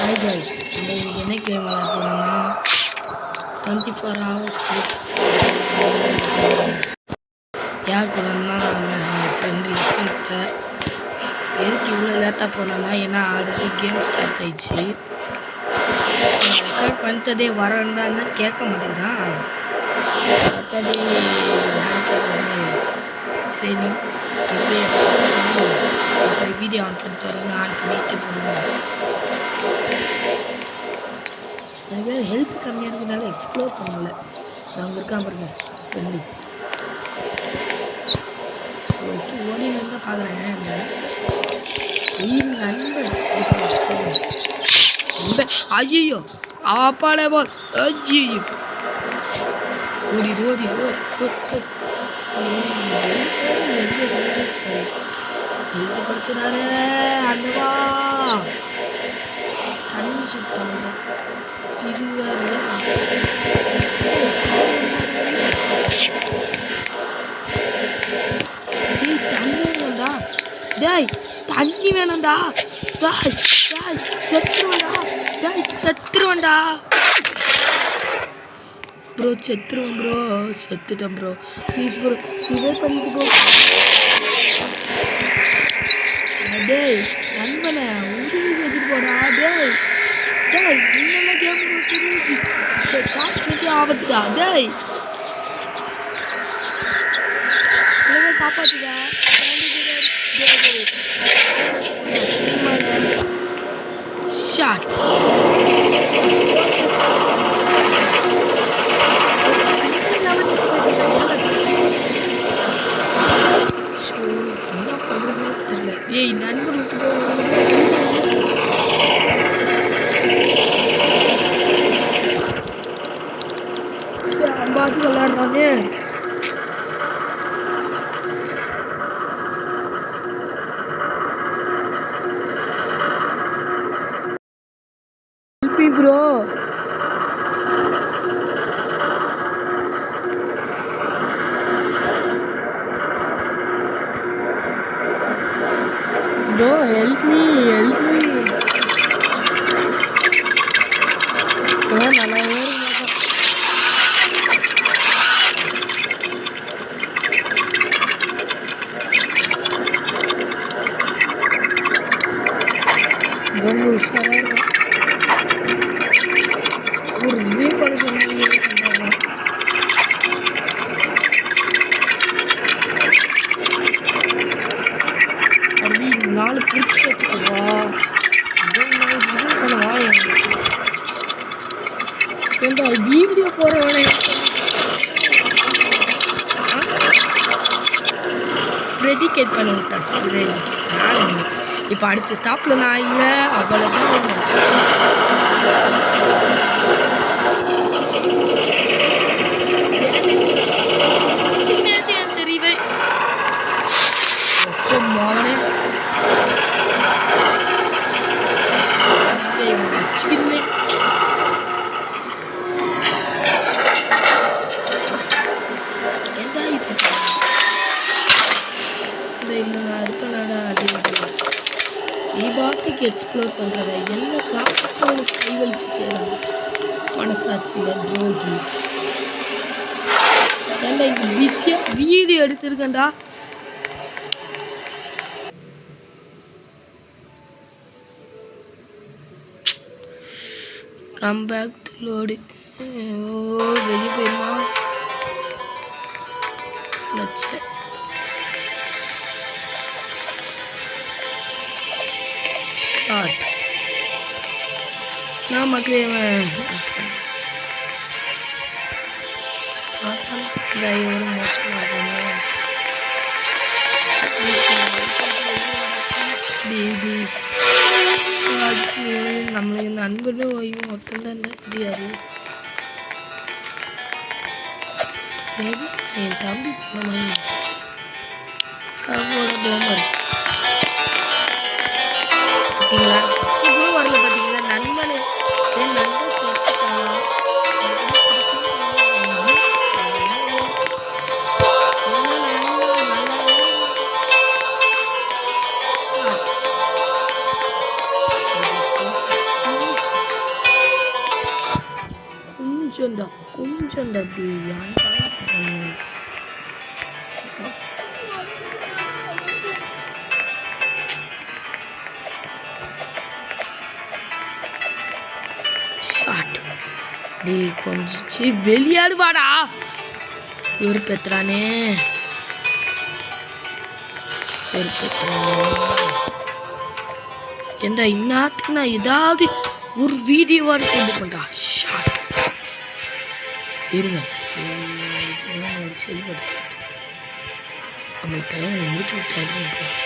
Hi guys, நம்ம இன்றைக்கி என்ன கேம் விளையாட போகிறோம்னா 24 hours யார் கூடனா நம்ம ஃப்ரெண்டு லிக்ஸன் கூட. எதுக்கு இவ்வளோ லேட்டாக போனோம்னா ஏன்னா ஆல்ரெடி கேம் ஸ்டார்ட் ஆயிடுச்சு. ரெக்கார்ட் பண்ணிட்டதே வரேன்னு கேட்க மாட்டேங்கிறான். மற்றபடி சரி வீடியோ ஆன் பண்ணிட்டு வரேன். ஆன் பண்ணிட்டு போகணும். எனக்கு வேறு ஹெல்த் கம்மியாக இருக்கிறதுனால எக்ஸ்ப்ளோர் பண்ணல. அவங்க இருக்கான் பாருங்க ஃப்ரெண்டு ஓடி வந்து பார்க்குறேன். நண்பன் ஐயோ அப்பாடே போல் ஐயோ ஓடி ஓடி படிச்சுடாரு அந்தவா தண்ணி சுட்டாங்க. இது வேறு தண்ணி வேணும்டா. டேய் தண்ணி வேணும்டா. செத்துருவேன்டா ப்ரோ. செத்துருவேன் ப்ரோ. செத்துட்டேன் ப்ரோ. ப்ளீஸ் ப்ரோ இதே பண்ணிட்டு ப்ரோ. டேய் நண்பனை உருவி வச்சுட்டு போடா. டேய் டேய் இன்னெல்லாம் கேம் சாப்பிட்டு ஆபத்துடா. டேய் காப்பாத்துடா. ஷாட் என்ன பண்றதுன்னு தெரியல. ஏய் நண்பர்களுக்கு அம்பாசி விளையாடுறானே. ப்ரோ ப்ரோ ஹெல்ப் மீ நல்லா உஷாரா இருக்கும். ஒரு ரிவ்யூ பண்ண சொன்னாங்க. அப்படி 4 பிடிச்சி வச்சுக்கவா ஏண்டா வீடியோ போகிறவனே ப்ரெடிகேட் பண்ண விட்டா. இப்போ அடுத்த ஸ்டாப்பில் நான் இல்லை அவ்வளோதான். தெரியுவேன் மோனே வச்சுக்கிருந்தேன். ஏண்டா இப்போ இல்லை நான் இருப்பேனாடா. அதே நீ பாட்டுக்கு எக்ஸ்ப்ளோர் பண்ணுறத என்ன காப்பாற்றவனுக்கு கை வலிச்சுச்சேடா. மனசாட்சியில் துரோகி. ஏண்டா இங்கே பிஸியாக வீடியோ எடுத்துருக்கேன்டா. Come back to load. வெளியே போயிருமா லட்ச ஷாட். நான் மக்களே டிரைவர் மோசமாக நம்மளுக்கு நண்பர்கள் ஓய்வு மொத்தம் தான் தெரியாது. என் தம்பி அவங்களோட போமர் பார்த்தீங்களா கூட வரல. பார்த்தீங்களா நண்பனே சரி நண்பன் சேர்த்துக்கலாம். கொஞ்சம் அப்படி ஷாட் டே கொஞ்சம் வெளியாடுவாடா ஒரு பெத்துறானே எந்த இன்னத்துக்கு நான் ஏதாவது ஒரு வீடியோவாக கொண்டு பண்ணா ஷாட் இருங்க இதெல்லாம் ஒரு செல்வதை நம்மளுக்கு தலைவனை முடிச்சு விட்டாரு